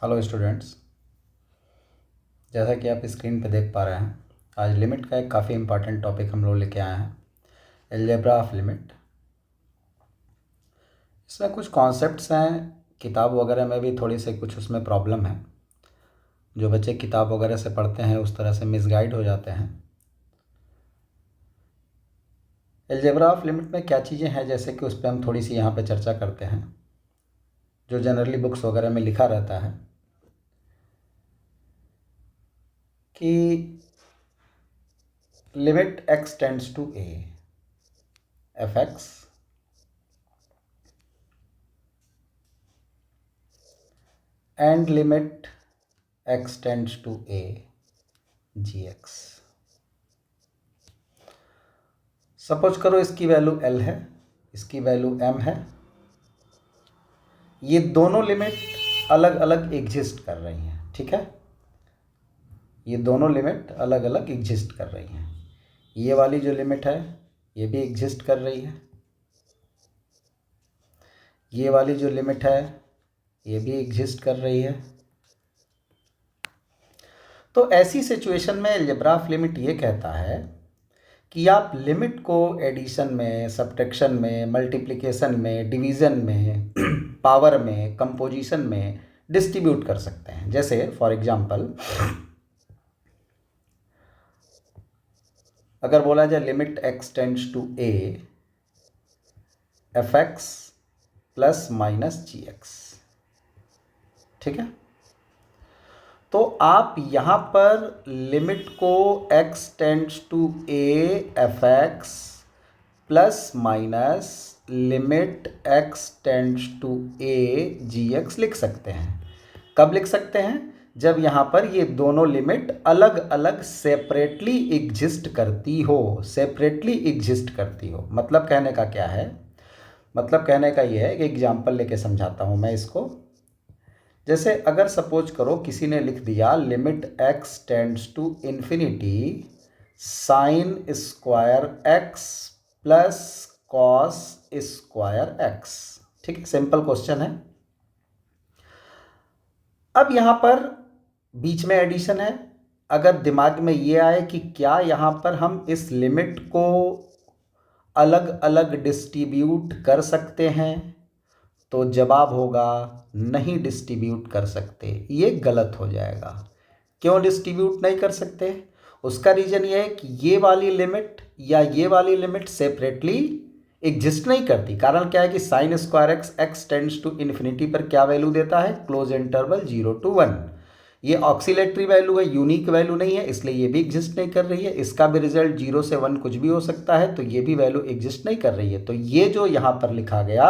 Hello students, जैसा कि आप स्क्रीन पर देख पा रहे हैं, आज लिमिट का एक काफ़ी इम्पॉर्टेंट टॉपिक हम लोग लेके आए हैं, अलजेब्रा ऑफ लिमिट। इसमें कुछ कॉन्सेप्ट्स हैं, किताब वगैरह में भी थोड़ी सी कुछ उसमें प्रॉब्लम है। जो बच्चे किताब वगैरह से पढ़ते हैं उस तरह से मिसगाइड हो जाते हैं। अलजेब्रा ऑफ लिमिट में क्या चीज़ें हैं, जैसे कि उस पर हम थोड़ी सी यहाँ पे चर्चा करते हैं। जो जनरली बुक्स वगैरह में लिखा रहता है कि limit x tends to a F X and limit x tends to a gx। Suppose करो इसकी वैल्यू l है, इसकी वैल्यू m है। ये दोनों लिमिट अलग अलग एग्जिस्ट कर रही हैं, ठीक है। ये दोनों लिमिट अलग अलग एग्जिस्ट कर रही हैं। ये वाली जो लिमिट है ये भी एग्जिस्ट कर रही है, ये वाली जो लिमिट है ये भी एग्जिस्ट कर रही है। तो ऐसी सिचुएशन में अलजेब्रा ऑफ लिमिट ये कहता है कि आप लिमिट को एडिशन में, सब्ट्रैक्शन में, मल्टीप्लिकेशन में, डिवीज़न में, पावर में, कंपोजिशन में डिस्ट्रीब्यूट कर सकते हैं। जैसे फॉर एग्जांपल अगर बोला जाए limit x tends to a F x plus minus ji X, ठीक है। तो आप यहाँ पर लिमिट को x tends to a F x plus minus limit x tends to a ji x लिख सकते हैं। कब लिख सकते हैं? जब यहाँ पर ये दोनों लिमिट अलग अलग सेपरेटली एग्जिस्ट करती हो, सेपरेटली एग्जिस्ट करती हो। मतलब कहने का क्या है? मतलब कहने का ये है कि एग्जाम्पल लेके समझाता हूँ मैं इसको। जैसे अगर सपोज करो किसी ने लिख दिया limit x tends to infinity sine square x plus cos square x, ठीक है। सिंपल क्वेश्चन है। अब यहाँ पर बीच में एडिशन है। अगर दिमाग में ये आए कि क्या यहाँ पर हम इस लिमिट को अलग अलग डिस्ट्रीब्यूट कर सकते हैं, तो जवाब होगा नहीं, डिस्ट्रीब्यूट कर सकते। ये गलत हो जाएगा। क्यों डिस्ट्रीब्यूट नहीं कर सकते? उसका रीज़न ये है कि ये वाली लिमिट या ये वाली लिमिट सेपरेटली एग्जिस्ट नहीं करती। कारण क्या है कि sine square X x tends to infinity पर क्या वैल्यू देता है? Close interval 0 to 1। ये ऑक्सीलेटरी वैल्यू है, यूनिक वैल्यू नहीं है, इसलिए ये भी एग्जिस्ट नहीं कर रही है। इसका भी रिजल्ट 0 से 1 कुछ भी हो सकता है, तो ये भी वैल्यू एग्जिस्ट नहीं कर रही है। तो ये जो यहाँ पर लिखा गया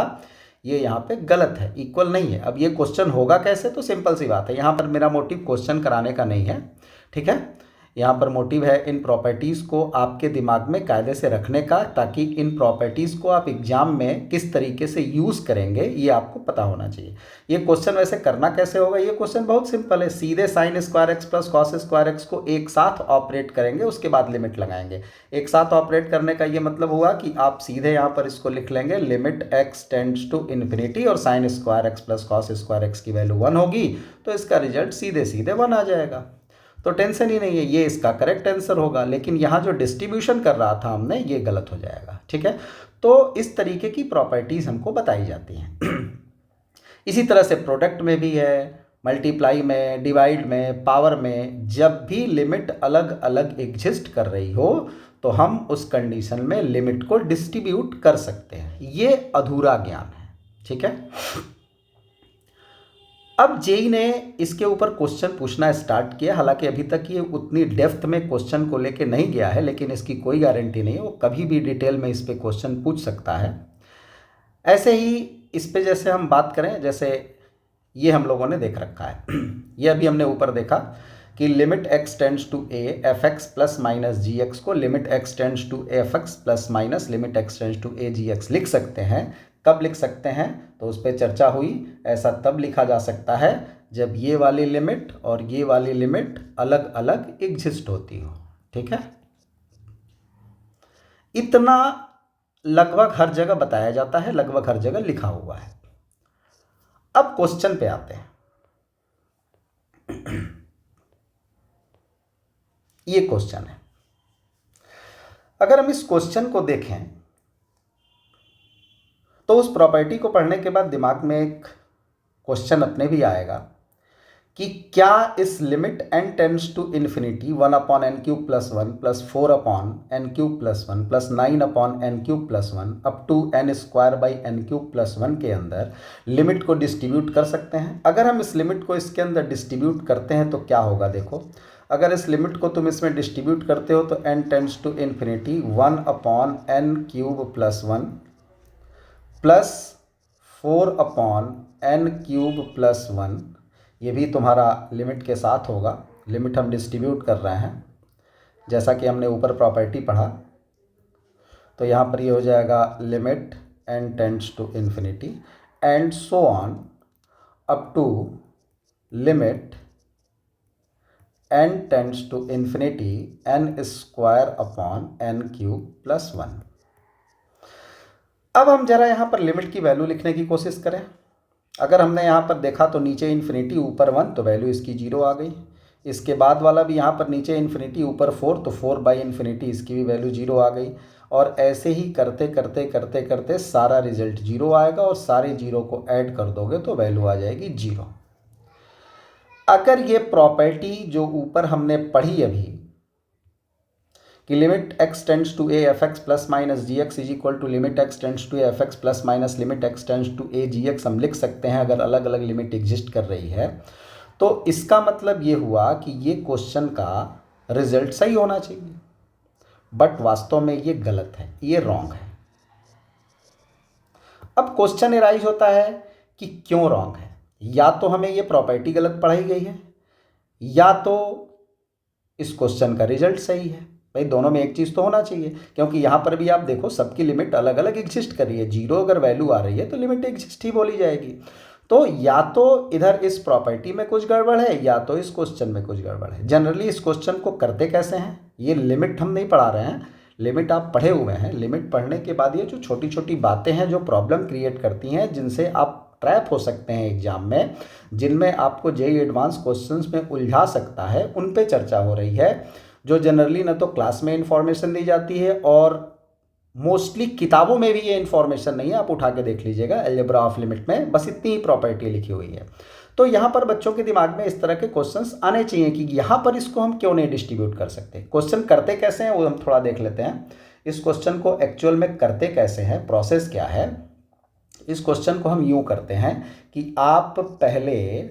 ये यहाँ पे गलत है, इक्वल नहीं है। अब ये क्वेश्चन होगा कैसे? तो सिंपल सी बात है, यहाँ पर मेरा मोटिव क्वेश्चन कराने का नहीं है, ठीक है। यहाँ पर मोटिव है इन प्रॉपर्टीज़ को आपके दिमाग में कायदे से रखने का, ताकि इन प्रॉपर्टीज़ को आप एग्जाम में किस तरीके से यूज़ करेंगे ये आपको पता होना चाहिए। ये क्वेश्चन वैसे करना कैसे होगा? ये क्वेश्चन बहुत सिंपल है। सीधे sign square x plus cos square x को एक साथ ऑपरेट करेंगे, उसके बाद लिमिट लगाएंगे। एक साथ ऑपरेट करने का ये मतलब हुआ कि आप सीधे यहाँ पर इसको लिख लेंगे limit x tends to infinity और sine square x plus cos square x की वैल्यू 1 होगी, तो इसका रिजल्ट सीधे सीधे 1 आ जाएगा। तो टेंशन ही नहीं है, ये इसका करेक्ट आंसर होगा। लेकिन यहाँ जो डिस्ट्रीब्यूशन कर रहा था हमने, ये गलत हो जाएगा, ठीक है। तो इस तरीके की प्रॉपर्टीज़ हमको बताई जाती हैं। इसी तरह से प्रोडक्ट में भी है, मल्टीप्लाई में, डिवाइड में, पावर में। जब भी लिमिट अलग अलग एग्जिस्ट कर रही हो तो हम उस कंडीशन में लिमिट को डिस्ट्रीब्यूट कर सकते हैं। ये अधूरा ज्ञान है, ठीक है। अब जेई ने इसके ऊपर क्वेश्चन पूछना स्टार्ट किया। हालांकि अभी तक ये उतनी डेप्थ में क्वेश्चन को लेके नहीं गया है, लेकिन इसकी कोई गारंटी नहीं है, वो कभी भी डिटेल में इस पे क्वेश्चन पूछ सकता है। ऐसे ही इस पे जैसे हम बात करें, जैसे ये हम लोगों ने देख रखा है ये अभी हमने ऊपर देखा कि limit x tends to a F x plus minus ji x को limit x tends to F x plus minus limit x tends to a ji x लिख सकते हैं। कब लिख सकते हैं? तो उस पर चर्चा हुई। ऐसा तब लिखा जा सकता है जब ये वाली लिमिट और ये वाली लिमिट अलग अलग एग्जिस्ट होती हो, ठीक है। इतना लगभग हर जगह बताया जाता है, लगभग हर जगह लिखा हुआ है। अब क्वेश्चन पे आते हैं। ये क्वेश्चन है। अगर हम इस क्वेश्चन को देखें तो उस प्रॉपर्टी को पढ़ने के बाद दिमाग में एक क्वेश्चन अपने भी आएगा कि क्या इस limit n tends to infinity 1/n³ + 1 + 4/n³ + 1 + 9/n³ + 1 up to n² n³ + 1 के अंदर लिमिट को डिस्ट्रीब्यूट कर सकते हैं। अगर हम इस लिमिट को इसके अंदर डिस्ट्रीब्यूट करते हैं तो क्या होगा, देखो अगर इस लिमिट को तुम इसमें डिस्ट्रीब्यूट करते हो तो n tends to infinity 1/n³ + 1 plus 4/n³ + 1, ये भी तुम्हारा लिमिट के साथ होगा। लिमिट हम डिस्ट्रीब्यूट कर रहे हैं जैसा कि हमने ऊपर प्रॉपर्टी पढ़ा, तो यहाँ पर ये हो जाएगा limit n tends to infinity and so on up to limit n tends to infinity n² + 1। अब हम जरा यहाँ पर लिमिट की वैल्यू लिखने की कोशिश करें। अगर हमने यहाँ पर देखा तो नीचे इन्फिनिटी ऊपर 1, तो वैल्यू इसकी 0 आ गई। इसके बाद वाला भी यहाँ पर नीचे इन्फिनिटी ऊपर 4, तो 4/∞ इसकी भी वैल्यू 0 आ गई। और ऐसे ही करते करते करते करते सारा रिजल्ट 0 आएगा और सारे 0 को ऐड कर दोगे तो वैल्यू आ जाएगी 0। अगर ये प्रॉपर्टी जो ऊपर हमने पढ़ी अभी कि limit x tends to a fx + - gx = limit x tends to a fx + - limit x tends to a gx हम लिख सकते हैं अगर अलग अलग लिमिट एग्जिस्ट कर रही है। तो इसका मतलब ये हुआ कि ये क्वेश्चन का रिजल्ट सही होना चाहिए, बट वास्तव में ये गलत है, ये रॉन्ग है। अब क्वेश्चन एराइज होता है कि क्यों रॉन्ग है। या तो हमें ये प्रॉपर्टी गलत पढ़ाई गई है या तो इस क्वेश्चन का रिजल्ट सही है। भाई दोनों में एक चीज़ तो होना चाहिए, क्योंकि यहाँ पर भी आप देखो सबकी लिमिट अलग अलग एग्जिस्ट कर रही है। 0 अगर वैल्यू आ रही है तो लिमिट एग्जिस्ट ही बोली जाएगी। तो या तो इधर इस प्रॉपर्टी में कुछ गड़बड़ है या तो इस क्वेश्चन में कुछ गड़बड़ है। जनरली इस क्वेश्चन को करते कैसे हैं, ये लिमिट हम नहीं पढ़ा रहे हैं, लिमिट आप पढ़े हुए हैं। लिमिट पढ़ने के बाद ये जो छोटी छोटी बातें हैं जो प्रॉब्लम क्रिएट करती हैं, जिनसे आप ट्रैप हो सकते हैं एग्जाम में, जिनमें आपको जेईई एडवांस क्वेश्चंस में उलझा सकता है, उन पे चर्चा हो रही है, जो जनरली न तो क्लास में इन्फॉर्मेशन दी जाती है और मोस्टली किताबों में भी ये इन्फॉर्मेशन नहीं है। आप उठा के देख लीजिएगा अलजेब्रा ऑफ लिमिट में बस इतनी ही प्रॉपर्टी लिखी हुई है। तो यहाँ पर बच्चों के दिमाग में इस तरह के क्वेश्चंस आने चाहिए कि यहाँ पर इसको हम क्यों नहीं डिस्ट्रीब्यूट कर सकते। क्वेश्चन करते कैसे हैं वो हम थोड़ा देख लेते हैं। इस क्वेश्चन को एक्चुअल में करते कैसे हैं, प्रोसेस क्या है। इस क्वेश्चन को हम यूँ करते हैं कि आप पहले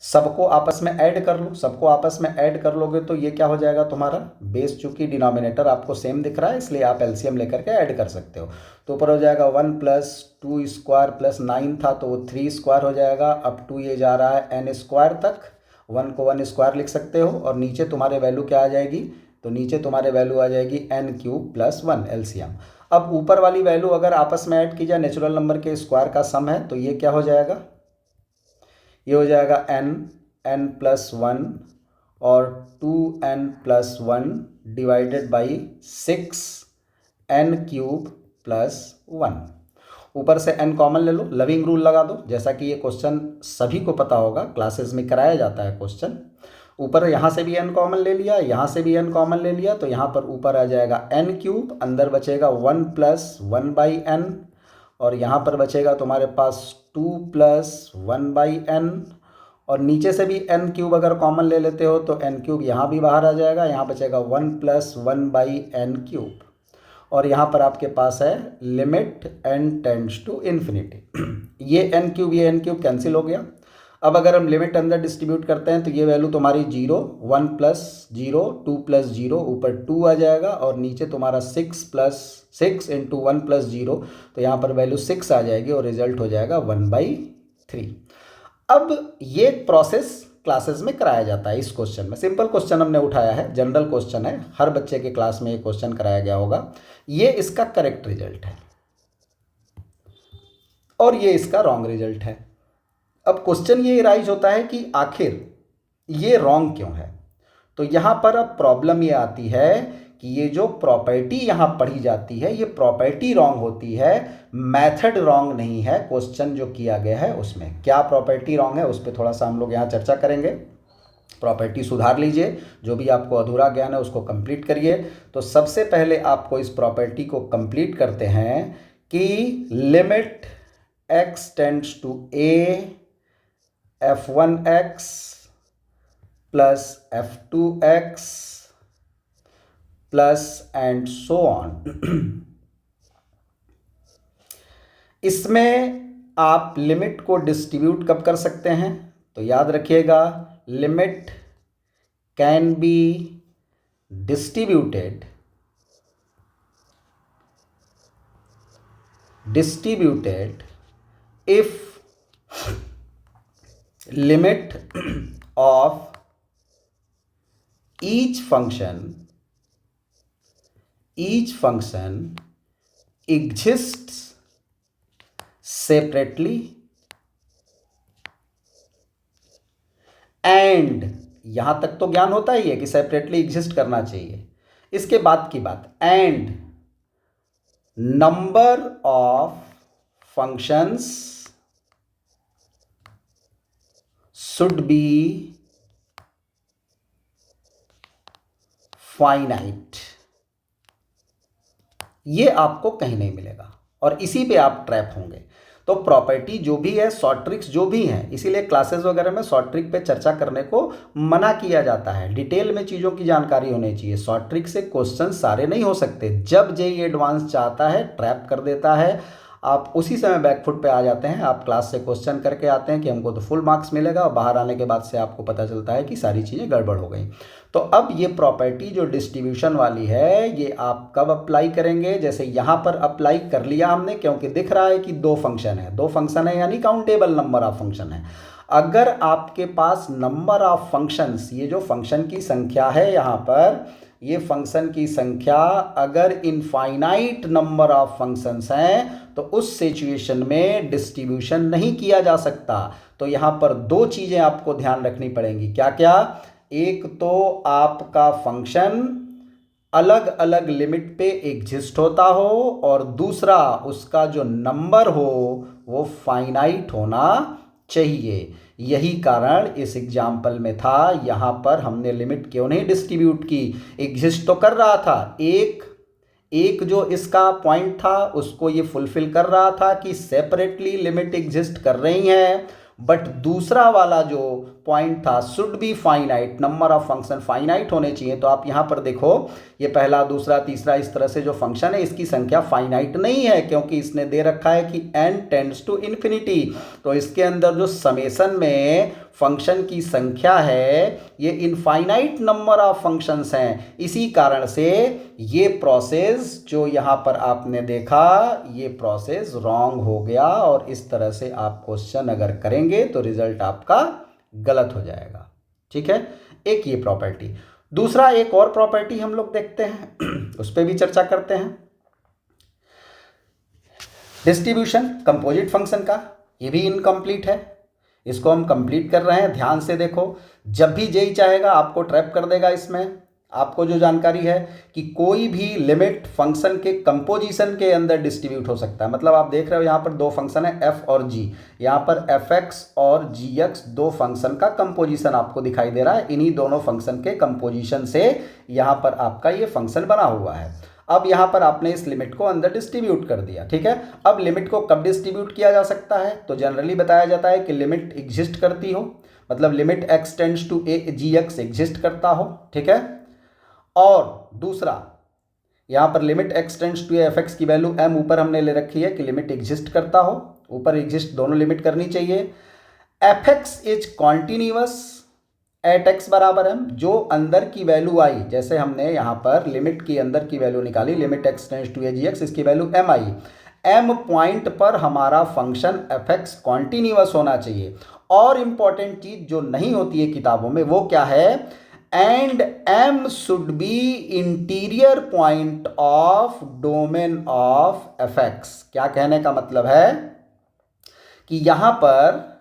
सबको आपस में ऐड कर लो। सबको आपस में ऐड कर लोगे तो ये क्या हो जाएगा तुम्हारा बेस, चूंकि डिनोमिनेटर आपको सेम दिख रहा है इसलिए आप एलसीएम लेकर के ऐड कर सकते हो। तो ऊपर हो जाएगा 1 + 2² + 9 था तो वो 3² हो जाएगा। अब 2 ये जा रहा है n² तक, 1 को 1² लिख सकते हो। और नीचे तुम्हारे वैल्यू क्या आ जाएगी, तो नीचे तुम्हारे वैल्यू आ जाएगी n³ + 1 एलसीएम। अब ऊपर वाली वैल्यू अगर आपस में ऐड की जाए, नेचुरल नंबर के स्क्वायर का सम है, तो ये क्या हो जाएगा, ये हो जाएगा n+1 और 2n+1 डिवाइडेड बाई 6 n³ + 1। ऊपर से n कॉमन ले लो, लविंग रूल लगा दो, जैसा कि ये क्वेश्चन सभी को पता होगा, क्लासेस में कराया जाता है क्वेश्चन। ऊपर यहाँ से भी n कॉमन ले लिया, यहाँ से भी n कॉमन ले लिया, तो यहाँ पर ऊपर आ जाएगा n³, अंदर बचेगा 1 + 1/n और यहाँ पर बचेगा तुम्हारे पास 2 + 1/n और नीचे से भी n³ अगर कॉमन ले लेते हो तो n³ यहाँ भी बाहर आ जाएगा, यहाँ बचेगा 1 + 1/n³ और यहाँ पर आपके पास है limit n tends to infinity. ये n³ कैंसिल हो गया। अब अगर हम लिमिट अंदर डिस्ट्रीब्यूट करते हैं तो ये वैल्यू तुम्हारी 0, 1 + 0, 2 + 0, ऊपर 2 आ जाएगा और नीचे तुम्हारा 6 + 6 × 1 + 0, तो यहाँ पर वैल्यू 6 आ जाएगी और रिजल्ट हो जाएगा 1/3। अब ये प्रोसेस क्लासेस में कराया जाता है। इस क्वेश्चन में सिंपल क्वेश्चन हमने उठाया है, जनरल क्वेश्चन है, हर बच्चे के क्लास में ये क्वेश्चन कराया गया होगा। ये इसका करेक्ट रिजल्ट है और ये इसका रॉन्ग रिजल्ट है। अब क्वेश्चन ये राइज होता है कि आखिर ये रॉन्ग क्यों है। तो यहाँ पर अब प्रॉब्लम ये आती है कि ये जो प्रॉपर्टी यहाँ पढ़ी जाती है ये प्रॉपर्टी रॉन्ग होती है, मेथड रॉन्ग नहीं है। क्वेश्चन जो किया गया है उसमें क्या प्रॉपर्टी रॉन्ग है उस पर थोड़ा सा हम लोग यहाँ चर्चा करेंगे। प्रॉपर्टी सुधार लीजिए, जो भी आपको अधूरा ज्ञान है उसको कंप्लीट करिए। तो सबसे पहले आपको इस प्रॉपर्टी को कंप्लीट करते हैं कि limit x tends to a f1x plus f2x plus and so on. इसमें आप लिमिट को डिस्ट्रीब्यूट कब कर सकते हैं? तो याद रखिएगा, limit can be distributed if limit of each function exists separately and, यहां तक तो ज्ञान होता ही है कि सेपरेटली एग्जिस्ट करना चाहिए। इसके बाद की बात, and number of functions should be finite. ये आपको कहीं नहीं मिलेगा और इसी पे आप ट्रैप होंगे। तो प्रॉपर्टी जो भी है, शॉर्ट ट्रिक्स जो भी हैं, इसीलिए क्लासेस वगैरह में शॉर्ट ट्रिक पे चर्चा करने को मना किया जाता है। डिटेल में चीज़ों की जानकारी होनी चाहिए। शॉर्ट ट्रिक से क्वेश्चन सारे नहीं हो सकते। जब जेईई एडवांस चाहता है, ट्रैप कर देता है, आप उसी समय बैकफुट पे आ जाते हैं। आप क्लास से क्वेश्चन करके आते हैं कि हमको तो फुल मार्क्स मिलेगा, और बाहर आने के बाद से आपको पता चलता है कि सारी चीज़ें गड़बड़ हो गई। तो अब ये प्रॉपर्टी जो डिस्ट्रीब्यूशन वाली है, ये आप कब अप्लाई करेंगे? जैसे यहाँ पर अप्लाई कर लिया हमने, क्योंकि दिख रहा है कि दो फंक्शन है यानी काउंटेबल नंबर ऑफ फंक्शन है। अगर आपके पास नंबर ऑफ फंक्शंस, ये जो फंक्शन की संख्या है यहाँ पर, ये फंक्शन की संख्या अगर इनफाइनाइट नंबर ऑफ फंक्शंस हैं, तो उस सिचुएशन में डिस्ट्रीब्यूशन नहीं किया जा सकता। तो यहाँ पर दो चीज़ें आपको ध्यान रखनी पड़ेंगी। क्या क्या? एक तो आपका फंक्शन अलग अलग लिमिट पे एग्जिस्ट होता हो, और दूसरा उसका जो नंबर हो वो फाइनाइट होना चाहिए। यही कारण इस एग्जाम्पल में था। यहाँ पर हमने लिमिट क्यों नहीं डिस्ट्रीब्यूट की? एग्जिस्ट तो कर रहा था, एक जो इसका पॉइंट था उसको ये फुलफिल कर रहा था कि सेपरेटली लिमिट एग्जिस्ट कर रही हैं, बट दूसरा वाला जो पॉइंट था, should be finite, number of function finite होने चाहिए। तो आप यहाँ पर देखो, ये पहला, दूसरा, तीसरा, इस तरह से जो फंक्शन है इसकी संख्या फाइनाइट नहीं है, क्योंकि इसने दे रखा है कि n टेंड्स टू इन्फिनिटी। तो इसके अंदर जो समेशन में फंक्शन की संख्या है, ये इनफाइनाइट नंबर ऑफ फंक्शंस हैं। इसी कारण से ये प्रोसेस जो यहाँ पर आपने देखा, ये प्रोसेस रॉन्ग हो गया, और इस तरह से आप क्वेश्चन अगर करेंगे तो रिजल्ट आपका गलत हो जाएगा। ठीक है, एक ये प्रॉपर्टी। दूसरा, एक और प्रॉपर्टी हम लोग देखते हैं, उस पर भी चर्चा करते हैं। डिस्ट्रीब्यूशन कंपोजिट फंक्शन का, ये भी इनकम्प्लीट है, इसको हम कंप्लीट कर रहे हैं। ध्यान से देखो, जब भी जेईई चाहेगा आपको ट्रैप कर देगा। इसमें आपको जो जानकारी है कि कोई भी लिमिट फंक्शन के कंपोजिशन के अंदर डिस्ट्रीब्यूट हो सकता है। मतलब आप देख रहे हो यहाँ पर दो फंक्शन है, f और g। यहाँ पर fx और gx दो फंक्शन का कंपोजिशन आपको दिखाई दे रहा है। इन्हीं दोनों फंक्शन के कंपोजिशन से यहाँ पर आपका ये फंक्शन बना हुआ है। अब यहाँ पर आपने इस लिमिट को अंदर डिस्ट्रीब्यूट कर दिया। ठीक है, अब लिमिट को कब डिस्ट्रीब्यूट किया जा सकता है? तो जनरली बताया जाता है कि लिमिट एग्जिस्ट करती हो, मतलब limit x tends to a gx exist करता हो। ठीक है, और दूसरा यहाँ पर limit x tends to F X की वैल्यू m ऊपर हमने ले रखी है कि लिमिट एग्जिस्ट करता हो, ऊपर एग्जिस्ट दोनों लिमिट करनी चाहिए। F X is continuous at x बराबर m, जो अंदर की वैल्यू आई, जैसे हमने यहाँ पर लिमिट की अंदर की वैल्यू निकाली, limit x tends to a gx, इसकी वैल्यू m आई। m पॉइंट पर हमारा फंक्शन एफ एक्स कॉन्टिन्यूअस होना चाहिए। और इंपॉर्टेंट चीज जो नहीं होती है किताबों में, वो क्या है? And m should be interior point of domain of F x. क्या कहने का मतलब है कि यहां पर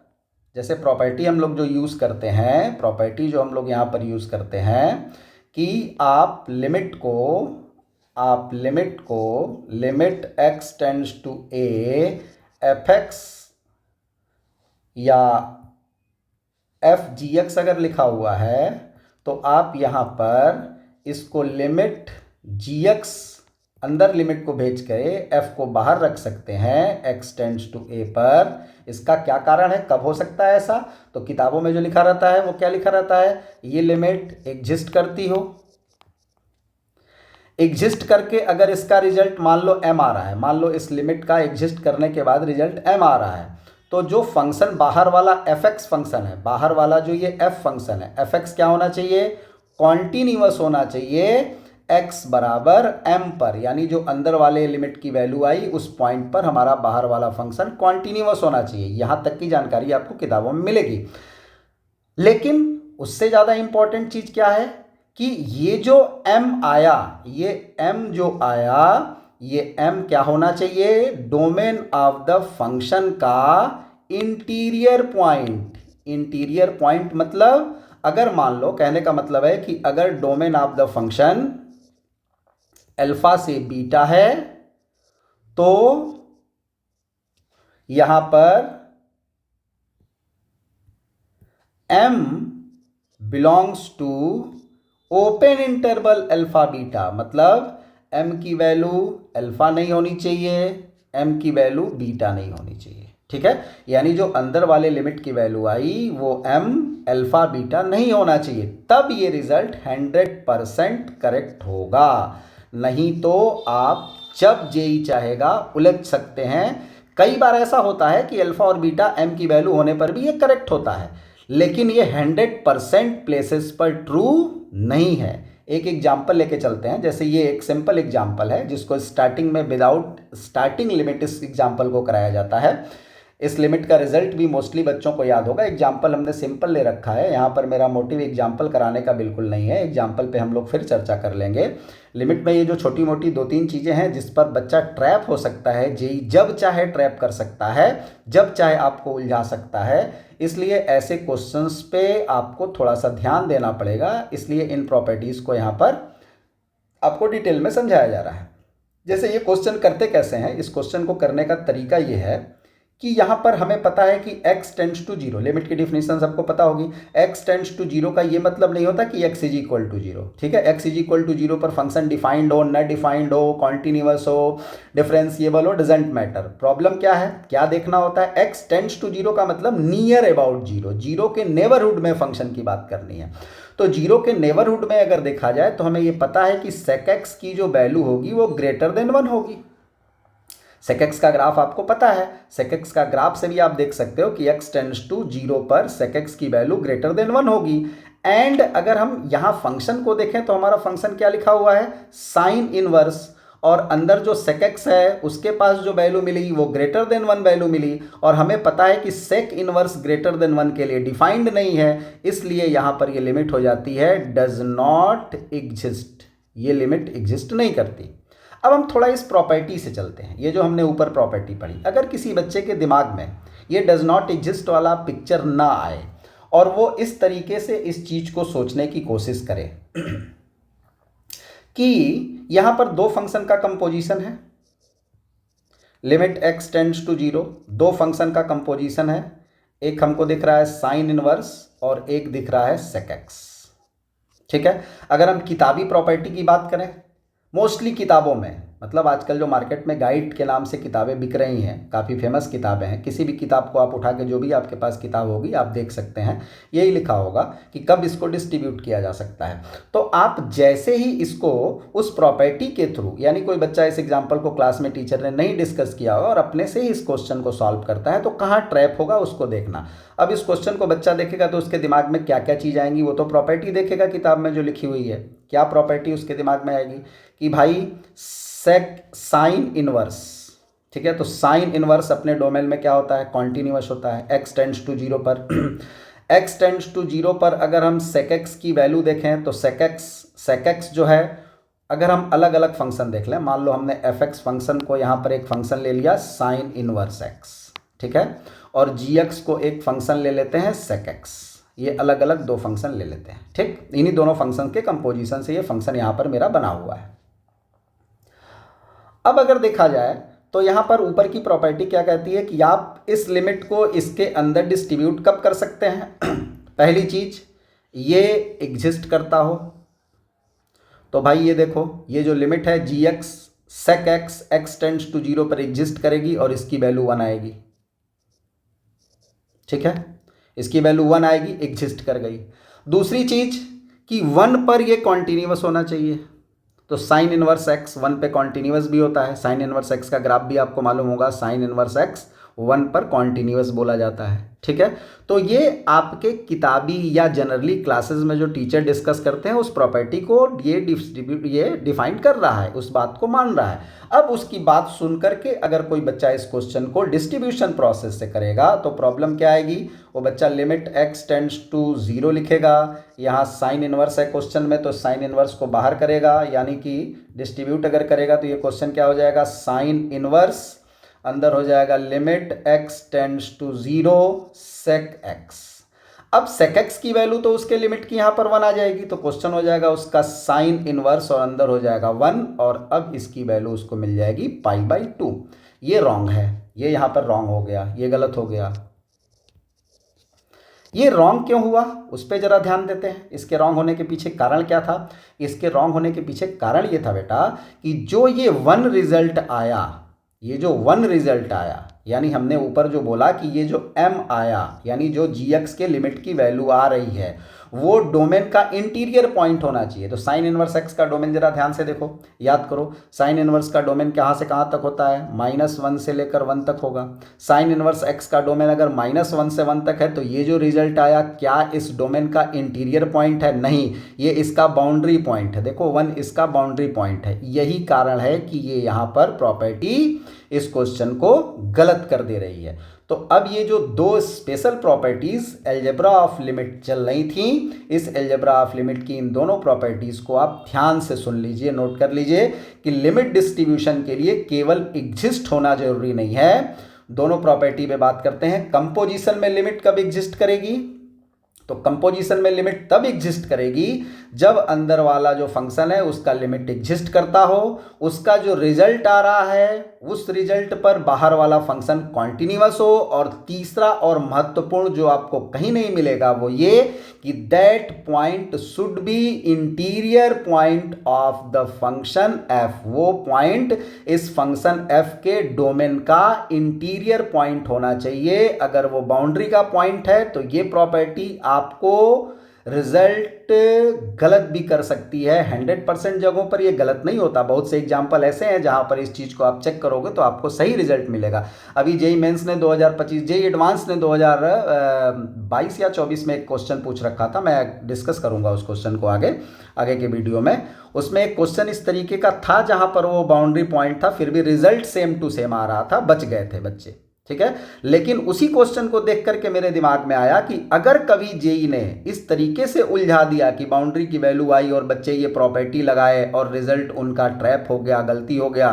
जैसे प्रॉपर्टी हम लोग जो यूज करते हैं, प्रॉपर्टी जो हम लोग यहां पर यूज करते हैं कि आप लिमिट को limit x tends to a F X या एफ जी एक्स अगर लिखा हुआ है तो आप यहाँ पर इसको लिमिट जी एक्स अंदर लिमिट को भेज कर एफ को बाहर रख सकते हैं एक्स टेंड्स टू ए पर। इसका क्या कारण है, कब हो सकता है ऐसा? तो किताबों में जो लिखा रहता है वो क्या लिखा रहता है, ये लिमिट एग्जिस्ट करती हो, एग्जिस्ट करके अगर इसका रिजल्ट मान लो m आ रहा है, मान लो इस लिमिट का एग्जिस्ट करने के बाद रिजल्ट m आ रहा है, तो जो फंक्शन बाहर वाला fx फंक्शन है, बाहर वाला जो ये f फंक्शन है, fx क्या होना चाहिए, कॉन्टिन्यूअस होना चाहिए x बराबर m पर, यानी जो अंदर वाले लिमिट की वैल्यू आई उस पॉइंट पर हमारा बाहर वाला फंक्शन कॉन्टिन्यूअस होना चाहिए। यहां तक की जानकारी आपको किताबों में मिलेगी। लेकिन उससे ज़्यादा इंपॉर्टेंट चीज़ क्या है कि ये जो m आया, ये m जो आया, ये m क्या होना चाहिए, डोमेन ऑफ द फंक्शन का इंटीरियर पॉइंट। इंटीरियर पॉइंट मतलब अगर मान लो, कहने का मतलब है कि अगर domain of the function alpha से बीटा है तो यहां पर m belongs to open interval alpha beta, मतलब m की वैल्यू अल्फा नहीं होनी चाहिए, m की वैल्यू बीटा नहीं होनी चाहिए। ठीक है, यानी जो अंदर वाले लिमिट की वैल्यू आई वो m अल्फा बीटा नहीं होना चाहिए, तब ये रिजल्ट 100% करेक्ट होगा। नहीं तो आप जब जेई चाहेगा उलझ सकते हैं। कई बार ऐसा होता है कि अल्फा और बीटा m की वैल्यू होने पर भी ये करेक्ट होता है, लेकिन ये 100% प्लेसेस पर ट्रू नहीं है। एक एग्जाम्पल लेके चलते हैं, जैसे ये एक सिंपल एग्जाम्पल है जिसको स्टार्टिंग में विदाउट स्टार्टिंग लिमिट इस एग्जाम्पल को कराया जाता है। इस लिमिट का रिजल्ट भी मोस्टली बच्चों को याद होगा। एग्जाम्पल हमने सिंपल ले रखा है, यहाँ पर मेरा मोटिव एग्जाम्पल कराने का बिल्कुल नहीं है, एग्जाम्पल पे हम लोग फिर चर्चा कर लेंगे। लिमिट में ये जो छोटी मोटी 2-3 चीज़ें हैं जिस पर बच्चा ट्रैप हो सकता है, जेई जब चाहे ट्रैप कर सकता है, जब चाहे आपको उलझा सकता है, इसलिए ऐसे क्वेश्चंस पे आपको थोड़ा सा ध्यान देना पड़ेगा। इसलिए इन प्रॉपर्टीज़ को यहाँ पर आपको डिटेल में समझाया जा रहा है। जैसे ये क्वेश्चन करते कैसे हैं, इस क्वेश्चन को करने का तरीका ये है कि यहाँ पर हमें पता है कि x tends to zero, limit की डिफिनेशन सबको पता होगी। x टेंड्स टू जीरो का ये मतलब नहीं होता कि x is equal to zero. ठीक है, x is equal to zero पर फंक्शन डिफाइंड हो, न डिफाइंड हो, कॉन्टिन्यूअस हो, डिफरेंशिएबल हो, डजेंट मैटर। प्रॉब्लम क्या है, क्या देखना होता है, x टेंड्स टू जीरो का मतलब नियर अबाउट जीरो, जीरो के नेबरहुड में फंक्शन की बात करनी है। तो जीरो के नेबरहुड में अगर देखा जाए तो हमें ये पता है कि sec x की जो वैल्यू होगी वो ग्रेटर देन 1 होगी। sec x का ग्राफ आपको पता है, sec x का ग्राफ से भी आप देख सकते हो कि x टेंड्स टू जीरो पर sec x की वैल्यू ग्रेटर देन 1 होगी। एंड अगर हम यहाँ फंक्शन को देखें तो हमारा फंक्शन क्या लिखा हुआ है, साइन इनवर्स, और अंदर जो sec x है उसके पास जो वैल्यू मिली वो ग्रेटर देन 1 वैल्यू मिली, और हमें पता है कि sec इनवर्स ग्रेटर देन 1 के लिए डिफाइंड नहीं है, इसलिए यहाँ पर ये लिमिट हो जाती है डज नॉट एग्जिस्ट, ये लिमिट एग्जिस्ट नहीं करती। अब हम थोड़ा इस प्रॉपर्टी से चलते हैं। ये जो हमने ऊपर प्रॉपर्टी पढ़ी, अगर किसी बच्चे के दिमाग में ये डज नॉट एग्जिस्ट वाला पिक्चर ना आए और वो इस तरीके से इस चीज़ को सोचने की कोशिश करे कि यहाँ पर दो फंक्शन का कंपोजिशन है, limit x tends to zero, दो फंक्शन का कंपोजिशन है, एक हमको दिख रहा है साइन इनवर्स और एक दिख रहा है sec x। ठीक है, अगर हम किताबी प्रॉपर्टी की बात करें, मोस्टली किताबों में, मतलब आजकल जो मार्केट में गाइड के नाम से किताबें बिक रही हैं, काफ़ी फेमस किताबें हैं, किसी भी किताब को आप उठा के जो भी आपके पास किताब होगी आप देख सकते हैं, यही लिखा होगा कि कब इसको डिस्ट्रीब्यूट किया जा सकता है। तो आप जैसे ही इसको उस प्रॉपर्टी के थ्रू, यानी कोई बच्चा इस एग्जाम्पल को क्लास में टीचर ने नहीं डिस्कस किया हो और अपने से ही इस क्वेश्चन को सॉल्व करता है, तो कहाँ ट्रैप होगा उसको देखना। अब इस क्वेश्चन को बच्चा देखेगा तो उसके दिमाग में क्या क्या चीज़ आएंगी, वो तो प्रॉपर्टी देखेगा किताब में जो लिखी हुई है, क्या प्रॉपर्टी उसके दिमाग में आएगी कि भाई साइन इनवर्स। ठीक है, तो साइन इनवर्स अपने डोमेन में क्या होता है, कॉन्टिन्यूअस होता है। x टेंड्स टू जीरो पर x टेंड्स टू जीरो पर अगर हम sec x की वैल्यू देखें तो sec x जो है, अगर हम अलग अलग फंक्शन देख लें, मान लो हमने fx फंक्शन को यहाँ पर एक फंक्शन ले लिया साइन इनवर्स x, ठीक है, और gx को एक फंक्शन ले लेते हैं sec x, ये अलग अलग दो फंक्शन ले लेते हैं। ठीक, इन्हीं दोनों फंक्शन के कंपोजिशन से ये फंक्शन यहाँ पर मेरा बना हुआ है। अब अगर देखा जाए तो यहाँ पर ऊपर की प्रॉपर्टी क्या कहती है कि आप इस लिमिट को इसके अंदर डिस्ट्रीब्यूट कब कर सकते हैं पहली चीज ये एग्जिस्ट करता हो तो भाई ये देखो, ये जो लिमिट है g x sec x x tends to 0 पर एग्जिस्ट करेगी और इसकी वैल्यू 1 आएगी। ठीक है, इसकी वैल्यू 1 आएगी, एग्जिस्ट कर गई। दूसरी चीज कि 1 पर ये कॉन्टिन्यूअस होना चाहिए, तो साइन इनवर्स एक्स 1 पे कॉन्टिन्यूअस भी होता है। साइन इनवर्स एक्स का ग्राफ भी आपको मालूम होगा, साइन इनवर्स एक्स 1 पर कॉन्टिन्यूअस बोला जाता है। ठीक है, तो ये आपके किताबी या जनरली क्लासेस में जो टीचर डिस्कस करते हैं उस प्रॉपर्टी को ये डिफाइन कर रहा है, उस बात को मान रहा है। अब उसकी बात सुन करके अगर कोई बच्चा इस क्वेश्चन को डिस्ट्रीब्यूशन प्रोसेस से करेगा तो प्रॉब्लम क्या आएगी, वो बच्चा लिमिट एक्स टेंड्स टू 0 लिखेगा। यहाँ साइन इनवर्स है क्वेश्चन में, तो साइन इनवर्स को बाहर करेगा, यानी कि डिस्ट्रीब्यूट अगर करेगा तो ये क्वेश्चन क्या हो जाएगा, साइन इनवर्स अंदर हो जाएगा limit x tends to 0 sec X. अब सेक एक्स की वैल्यू तो उसके लिमिट की यहाँ पर 1 आ जाएगी, तो क्वेश्चन हो जाएगा उसका साइन इनवर्स और अंदर हो जाएगा 1, और अब इसकी वैल्यू उसको मिल जाएगी π/2। ये रॉन्ग है, ये यहाँ पर रॉन्ग हो गया, ये गलत हो गया। ये रॉन्ग क्यों हुआ उस पर जरा ध्यान देते हैं। इसके रॉन्ग होने के पीछे कारण क्या था? इसके रॉन्ग होने के पीछे कारण ये था बेटा कि जो ये 1 रिजल्ट आया, ये जो 1 रिजल्ट आया, यानी हमने ऊपर जो बोला कि ये जो m आया, यानी जो gx के लिमिट की वैल्यू आ रही है वो डोमेन का इंटीरियर पॉइंट होना चाहिए। तो साइन इनवर्स x का डोमेन जरा ध्यान से देखो, याद करो, साइन इनवर्स का डोमेन कहाँ से कहाँ तक होता है, -1 से लेकर 1 तक होगा। साइन इनवर्स x का डोमेन अगर -1 से 1 तक है तो ये जो रिजल्ट आया क्या इस डोमेन का इंटीरियर पॉइंट है? नहीं, ये इसका बाउंड्री पॉइंट है। देखो 1 इसका बाउंड्री पॉइंट है, यही कारण है कि ये यहाँ पर प्रॉपर्टी इस क्वेश्चन को गलत कर दे रही है। तो अब ये जो दो special properties algebra of limit चल रही थी, इस अलजेब्रा ऑफ लिमिट की इन दोनों प्रॉपर्टीज को आप ध्यान से सुन लीजिए, नोट कर लीजिए कि लिमिट डिस्ट्रीब्यूशन के लिए केवल एग्जिस्ट होना जरूरी नहीं है। दोनों प्रॉपर्टी पे बात करते हैं। कंपोजिशन में लिमिट कब एग्जिस्ट करेगी? तो कंपोजिशन में लिमिट तब एग्जिस्ट करेगी जब अंदर वाला जो फंक्शन है उसका लिमिट एग्जिस्ट करता हो, उसका जो रिजल्ट आ रहा है उस रिजल्ट पर बाहर वाला फंक्शन कॉन्टिन्यूअस हो, और तीसरा और महत्वपूर्ण जो आपको कहीं नहीं मिलेगा वो ये कि that point should be interior point of the function F. वो पॉइंट इस फंक्शन एफ के डोमेन का इंटीरियर पॉइंट होना चाहिए। अगर वो बाउंड्री का पॉइंट है तो ये प्रॉपर्टी आपको रिजल्ट गलत भी कर सकती है। 100% जगहों पर ये गलत नहीं होता, बहुत से एग्जाम्पल ऐसे हैं जहां पर इस चीज़ को आप चेक करोगे तो आपको सही रिजल्ट मिलेगा। अभी जेई मेंस ने 2025, जेई एडवांस ने 2022 या 24 में एक क्वेश्चन पूछ रखा था, मैं डिस्कस करूंगा उस क्वेश्चन को आगे के वीडियो में। उसमें एक क्वेश्चन इस तरीके का था जहां पर वो बाउंड्री पॉइंट था, फिर भी रिजल्ट सेम टू सेम आ रहा था, बच गए थे बच्चे। ठीक है, लेकिन उसी क्वेश्चन को देख करके मेरे दिमाग में आया कि अगर कभी जेई ने इस तरीके से उलझा दिया कि बाउंड्री की वैल्यू आई और बच्चे ये प्रॉपर्टी लगाए और रिजल्ट उनका ट्रैप हो गया, गलती हो गया,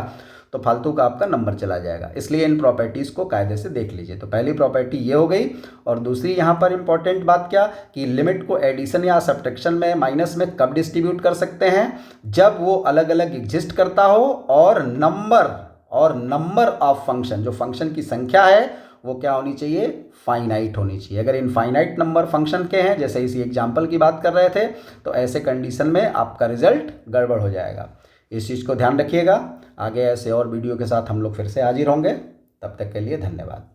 तो फालतू का आपका नंबर चला जाएगा। इसलिए इन प्रॉपर्टीज़ को कायदे से देख लीजिए। तो पहली प्रॉपर्टी ये हो गई, और दूसरी यहाँ पर इंपॉर्टेंट बात क्या कि लिमिट को एडिशन या सब्ट्रैक्शन में, माइनस में कब डिस्ट्रीब्यूट कर सकते हैं? जब वो अलग अलग एग्जिस्ट करता हो और नंबर ऑफ फंक्शन, जो फंक्शन की संख्या है वो क्या होनी चाहिए? फाइनाइट होनी चाहिए। अगर इनफाइनाइट नंबर फंक्शन के हैं, जैसे इसी एग्जाम्पल की बात कर रहे थे, तो ऐसे कंडीशन में आपका रिजल्ट गड़बड़ हो जाएगा। इस चीज़ को ध्यान रखिएगा। आगे ऐसे और वीडियो के साथ हम लोग फिर से हाजिर होंगे। तब तक के लिए धन्यवाद।